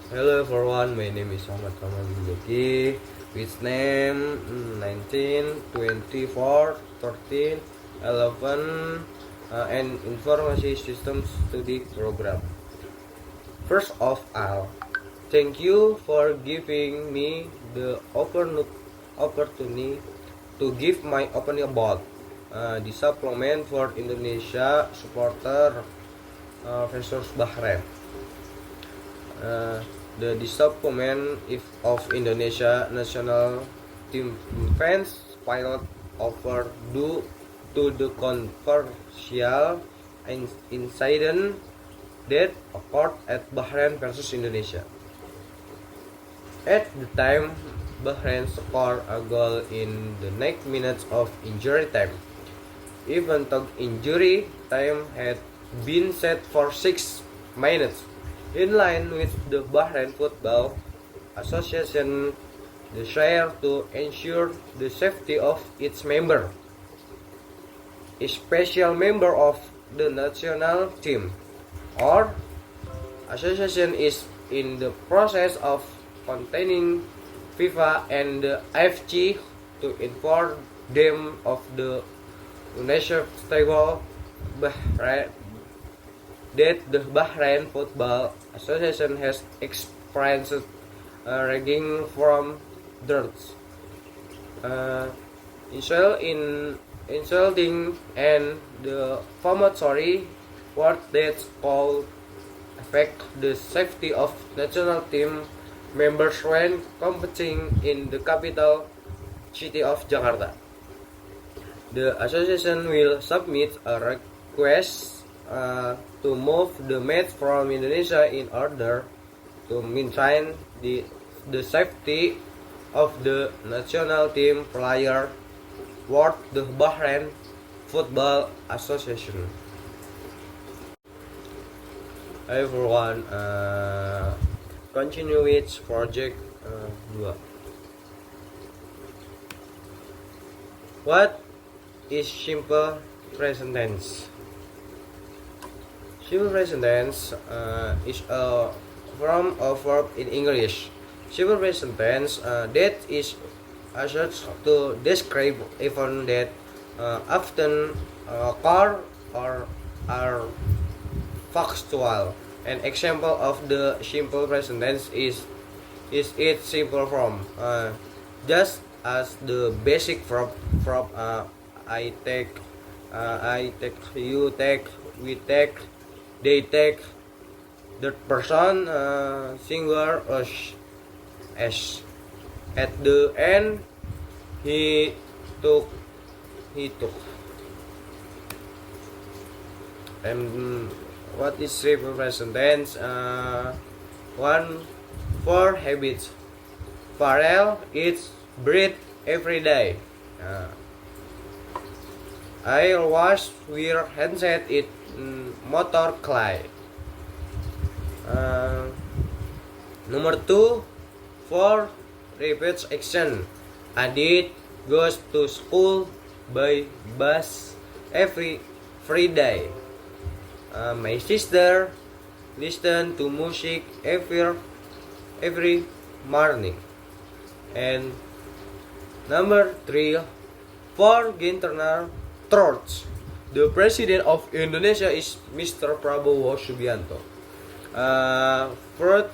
Hello everyone, my name is Muhammad Kamal Bujaki, with name 19, 24, 13, 11, and Information Systems Study Program. First of all, thank you for giving me the opportunity to give my opinion about the supplement for Indonesia supporter versus Bahrain. Uh, the disappointment if of Indonesia national team fans pilot over due to the controversial incident that occurred at Bahrain versus Indonesia. At the time, Bahrain scored a goal in the 9 minutes of injury time, even though injury time had been set for 6 minutes. In line with the Bahrain Football Association desire to ensure the safety of its member, a special member of the national team or association is in the process of containing FIFA and the AFC to inform them of the unacceptable Bahrain that the Bahrain Football Association has experienced ragging from dirts, insulting and the formatory word that could affect the safety of national team members when competing in the capital city of Jakarta. The association will submit a request to move the match from Indonesia in order to maintain the safety of the national team player with the Bahrain Football Association. Hi everyone, continue with project 2. What is simple present tense? Simple present tense is a form of verb in English. Simple present tense that is used to describe events that often occur or are factual. An example of the simple present tense is its simple form, just as the basic verb I take, you take, we take, they take, third person singular as. At the end, he took. And what is simple present tense? One, for habits. Farrell eats bread every day. I always wear handset in motor clay. Number 2, for repeats action. Adit goes to school by bus every day. My sister listen to music every morning. And number 3, for internal truths. The president of Indonesia is Mr. Prabowo Subianto. Fruit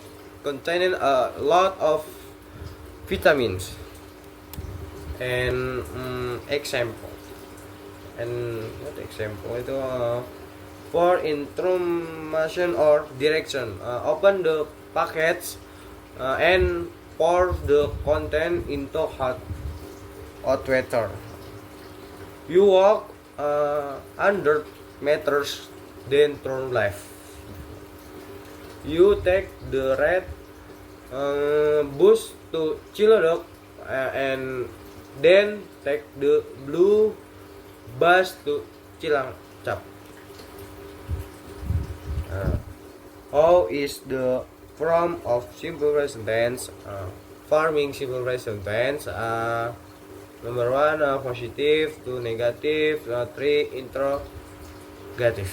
containing a lot of vitamins and example and what example itu for information or direction, open the packets and pour the content into hot water. You walk 100 meters, then turn left. You take the red bus to Cilodok and then take the blue bus to Cilacap. How is the form of simple present tense? Forming simple present tense. Number 1, positive, 2, negative, 3, interrogative.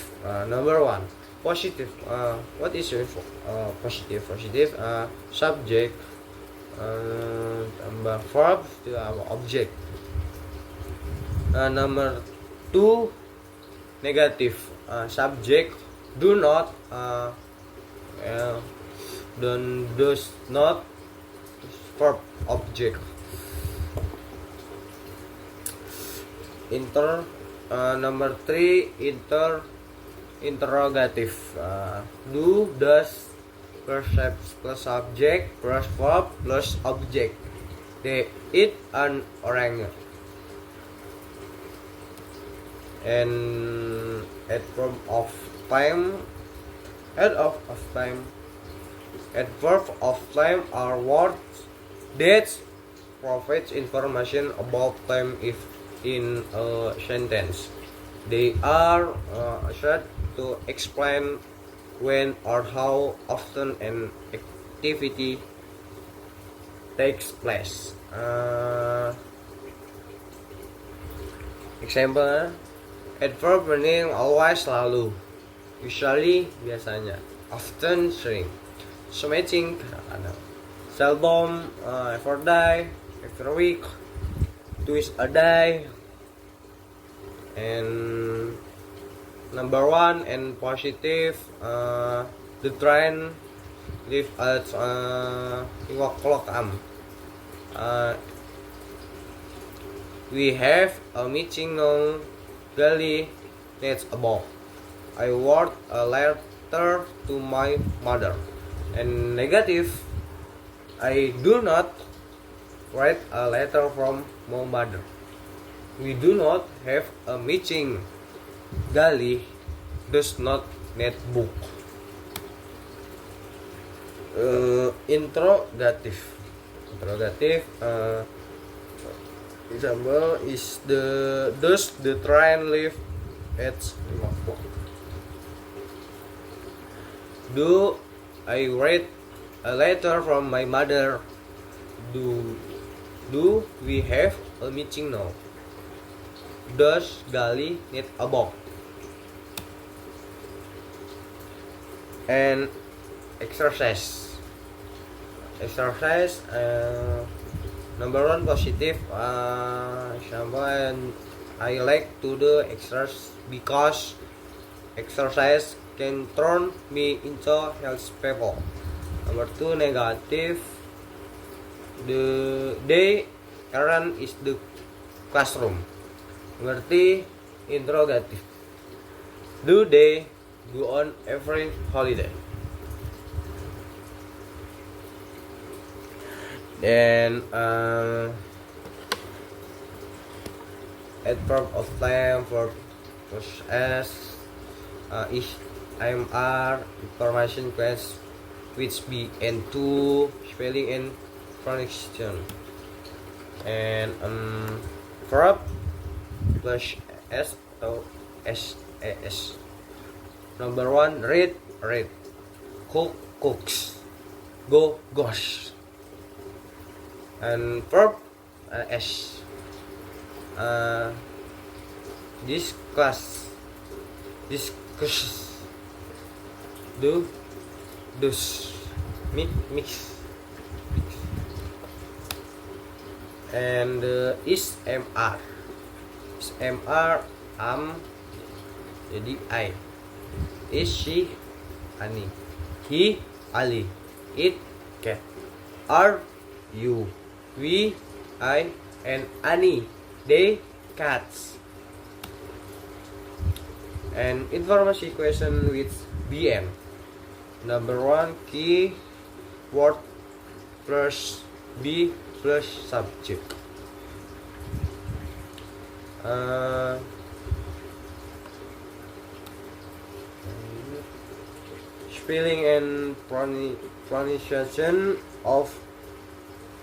Number 1, Positive. What is positive? Positive. Subject. Tambah verb to object. Number 2, negative. Subject do not does not verb object. Number 3, interrogative. Do, does, plus subject plus verb plus object. They eat an orange. And adverb of time are words that provide information about time if in a sentence. They are said to explain when or how often an activity takes place. Example, adverb meaning always, selalu, usually, biasanya, often, sering, matching, kadang-kadang, seldom, every day, every week, twice a day. And number 1 and positive, the train leave at 5 o'clock am. We have a meeting now. Daily needs above. I wrote a letter to my mother. And negative, I do not write a letter from my mother. We do not have a meeting. Gali does not need book. Interrogative. Example is does the train leave at 5 o'clock? Do I write a letter from my mother? Do we have a meeting now? Does Gali need a book? And exercise. Number 1 positive. Example, and I like to do exercise because exercise can turn me into health people. Number 2 negative. The day errand is the classroom. Number 3 interrogative. Do they go on every holiday? Then adverb of time for as is, IMR, information quest, which be and to, spelling and pronunciation. And verb plus s atau s. Number 1 read, cook, cooks, go, goes. And verb s. Discuss, do, does, mix. And is mr, am, jadi I. Is she, Ani. He, Ali. It, cat. Are you, we, I, and Ani, they, cats. And information question with BM. Number 1 key word plus B plus subject. Spelling and pronunciation of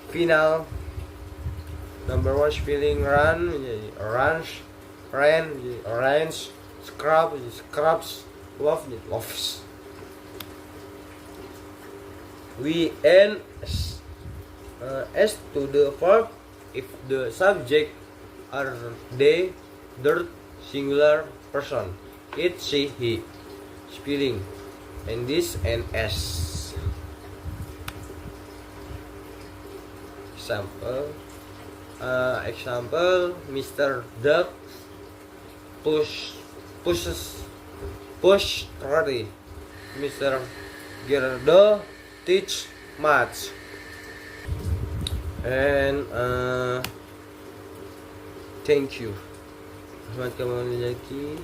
final. Number 1 spelling run, runs, ran, orange, scrub, scrubs, love, loves. We and S to the verb if the subject are they, their, singular, person, it, she, he. spelling and this and s. Example, Mr. Duck push 30. Mr. Gerardo teach maths. And thank you. Selamat kembali lagi.